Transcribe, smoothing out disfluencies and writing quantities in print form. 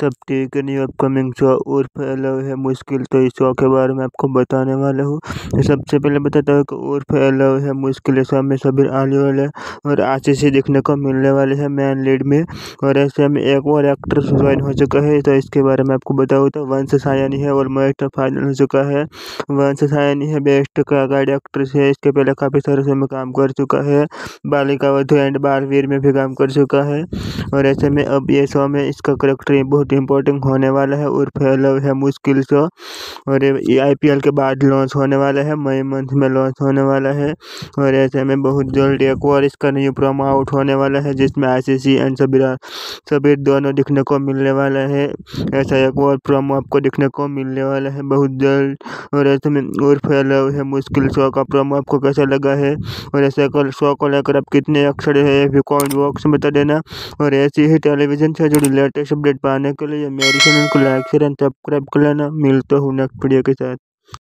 सब ठीक है। न्यू अपकमिंग शो उर्फ लव है मुश्किल, तो इस शो के बारे में आपको बताने वाला हूँ। तो सबसे पहले बताता हूँ कि उर्फ लव है मुश्किल शो में सबीर आने वाले और आशीष देखने को मिलने वाले हैं मेन लीड में। और ऐसे में एक और एक्टर ज्वाइन हो चुका है, तो इसके बारे में आपको बताऊँ तो वंश सायनी है और मैच फाइनल हो चुका है। वंश सायनी है बेस्ट का गाइड एक्ट्रेस है, इसके पहले काफ़ी सारे शो में काम कर चुका है, बालिका वधू एंड बालवीर में भी काम कर चुका है। और ऐसे में अब ये शो में इसका करेक्टर बहुत इंपॉर्टेंट होने वाला है। उर्फ लव है मुश्किल शो, और ये IPL के बाद लॉन्च होने वाला है, मई मंथ में लॉन्च होने वाला है। और ऐसे में बहुत जल्द एक और इसका न्यू प्रोमो आउट होने वाला है, जिसमें ICC एंड सबीर दोनों दिखने को मिलने वाला है। ऐसा एक और प्रोमो आपको दिखने को मिलने वाला है बहुत जल्द। और ऐसे में उर्फ लव है मुश्किल शो का प्रोमो आपको कैसा लगा है, और ऐसे शो को लेकर आप कितने एक्साइटेड है, ये भी कमेंट बॉक्स में बता देना। और ऐसी ही टेलीविजन से जुड़ी लेटेस्ट अपडेट पाने के लिए मेरे चैनल को लाइक शेयर एंड सब्सक्राइब कर लेना। मिलता हूँ नेक्स्ट वीडियो के साथ।